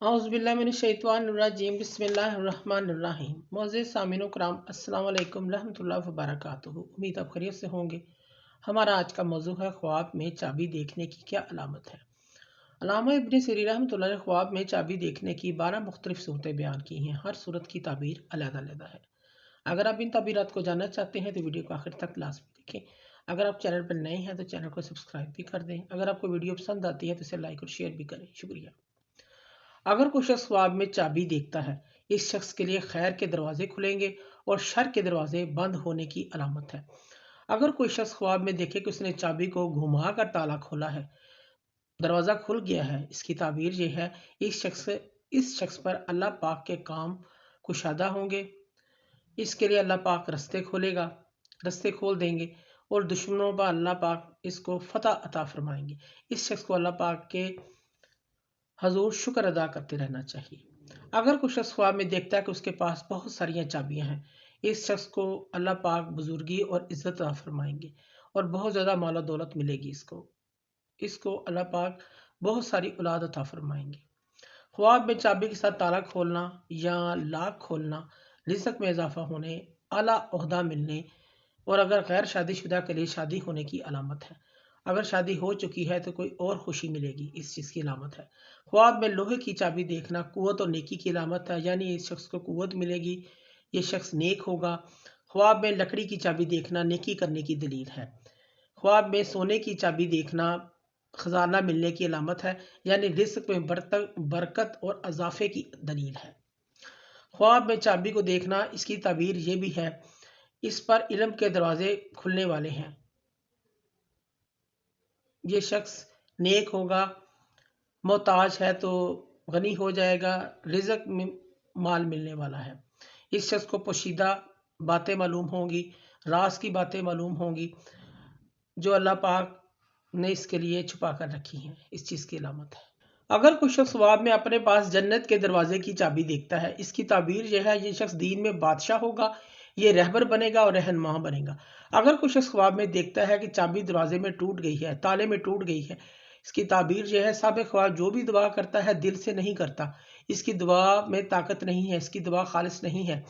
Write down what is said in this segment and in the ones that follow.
औज़ुबिल्लाहिमिनश्शैतानिर्रजीम बिस्मिल्लाहिर्रहमानिर्रहीम। मोअज़्ज़िज़ सामीन कराम, अस्सलाम वालेकुम रहमतुल्लाहि व बरकातुहू। उम्मीद आप खैरियत से होंगे। हमारा आज का मौजू है ख्वाब में चाबी देखने की क्या अलामत है। अल्लामा इब्न सीरीन रहमतुल्लाह ने ख्वाब में चाबी देखने की 12 मुख्तलिफ सूरतें बयान की हैं। हर सूरत की ताबीर अलग-अलग है। अगर आप इन ताबीरात को जानना चाहते हैं तो वीडियो को आखिर तक लाज़मी देखें। अगर आप चैनल पर नए हैं तो चैनल को सब्सक्राइब भी कर दें। अगर आपको वीडियो पसंद आती है तो इसे लाइक और शेयर भी करें। शुक्रिया। अगर कोई शख्स ख्वाब में चाबी देखता है, इस शख्स के लिए खैर के दरवाजे खुलेंगे और शर के दरवाजे बंद होने की अलामत है। अगर कोई शख्स ख्वाब में देखे कि उसने चाबी को घुमा कर ताला खोला है, दरवाज़ा खुल गया है, इसकी ताबीर ये है इस शख्स पर अल्लाह पाक के काम कुशादा होंगे। इसके लिए अल्लाह पाक रस्ते खोल देंगे और दुश्मनों पर अल्लाह पाक इसको फतह अता फरमाएंगे। इस शख्स को अल्लाह पाक के हजूर शुक्र अदा करते रहना चाहिए। अगर कोई शख्स ख्वाब में देखता है कि उसके पास बहुत सारी चाबियां हैं, इस शख्स को अल्लाह पाक बुजुर्गी और इज्जत अता फरमाएंगे और बहुत ज़्यादा माल दौलत मिलेगी। इसको अल्लाह पाक बहुत सारी औलाद अता फरमाएंगे। ख्वाब में चाबी के साथ ताला खोलना या लाक खोलना रिज़्क में इजाफा होने, आला ओहदा मिलने और अगर गैर शादीशुदा के लिए शादी होने की अलामत है। अगर शादी हो चुकी है तो कोई और खुशी मिलेगी, इस चीज़ की अलामत है। ख्वाब में लोहे की चाबी देखना कुव्वत और नेकी की अलामत है, यानी इस शख्स को कुव्वत मिलेगी, ये शख्स नेक होगा। ख्वाब में लकड़ी की चाबी देखना नेकी करने की दलील है। ख्वाब में सोने की चाबी देखना खजाना मिलने की अलामत है, यानी रिज़्क में बरकत और अजाफे की दलील है। ख्वाब में चाबी को देखना, इसकी ताबीर ये भी है, इस पर इल्म के दरवाजे खुलने वाले हैं, ये शख्स नेक होगा, मोहताज है तो गनी हो जाएगा, रिज़्क में माल मिलने वाला है। इस शख्स को पोशीदा बातें मालूम होंगी, राज की बातें मालूम होंगी जो अल्लाह पाक ने इसके लिए छुपा कर रखी हैं, इस चीज़ की अलामत है। अगर कोई शख्स ख्वाब में अपने पास जन्नत के दरवाजे की चाबी देखता है, इसकी ताबीर यह है, ये शख्स दीन में बादशाह होगा, ये रहबर बनेगा और रहनुमा बनेगा। अगर कोई शख्स ख्वाब में देखता है कि चाबी दरवाजे में टूट गई है, ताले में टूट गई है, इसकी ताबीर यह है, साबिक़ ख्वाब जो भी दुआ करता है दिल से नहीं करता, इसकी दुआ में ताकत नहीं है, इसकी दुआ खालिस नहीं है,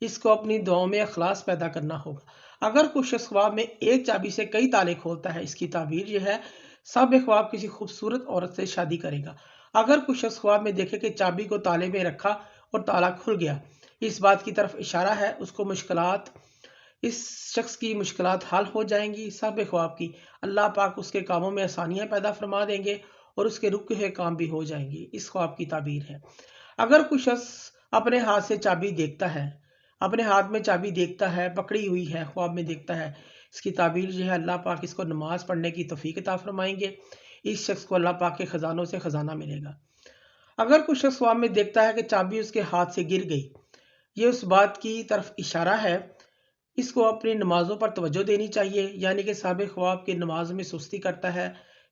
इसको अपनी दुआओं में इखलास पैदा करना होगा। अगर कोई शख्स ख्वाब में एक चाबी से कई ताले खोलता है, इसकी ताबीर यह है, साबिक़ ख्वाब किसी खूबसूरत औरत से शादी करेगा। अगर कोई शख्स ख्वाब में देखे कि चाबी को ताले में रखा और ताला खुल गया, इस बात की तरफ इशारा है इस शख्स की मुश्किलात हल हो जाएंगी। साबिक़ ख्वाब की अल्लाह पाक उसके कामों में आसानियां पैदा फरमा देंगे और उसके रुके हुए काम भी हो जाएंगे, इस ख्वाब की ताबीर है। अगर कोई शख्स अपने हाथ से चाबी देखता है, अपने हाथ में चाबी देखता है, पकड़ी हुई है, ख्वाब में देखता है, इसकी ताबीर जो है, अल्लाह पाक इसको नमाज पढ़ने की तौफीक अता फरमाएंगे, इस शख्स को अल्लाह पाक के खजानों से खजाना मिलेगा। अगर कोई शख्स ख्वाब में देखता है कि चाबी उसके हाथ से गिर गई, ये उस बात की तरफ इशारा है, इसको अपनी नमाजों पर तवज्जो देनी चाहिए, यानी कि साबिक़ ख्वाब की नमाज में सुस्ती करता है,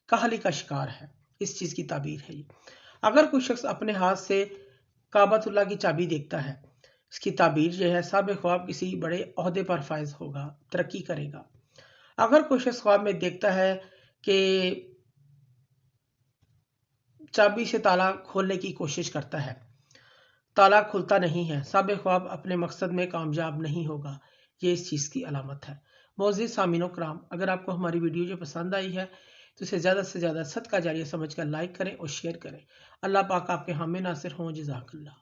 काहली का शिकार है, इस चीज़ की ताबीर है। अगर कोई शख्स अपने हाथ से काबतुल्लाह की चाबी देखता है, इसकी ताबीर यह है, साबिक़ ख्वाब किसी बड़े ओहदे पर फायज होगा, तरक्की करेगा। अगर कोई शख्स ख्वाब में देखता है कि चाबी से ताला खोलने की कोशिश करता है, ताला खुलता नहीं है, साबिक़ ख्वाब अपने मकसद में कामयाब नहीं होगा, ये इस चीज़ की अलामत है। मोअज़्ज़िज़ सामीन कराम, अगर आपको हमारी वीडियो जो पसंद आई है तो इसे ज़्यादा से ज़्यादा सदका जारिया समझकर लाइक करें और शेयर करें। अल्लाह पाक आपके हामी नासिर हों। जज़ाकल्लाह।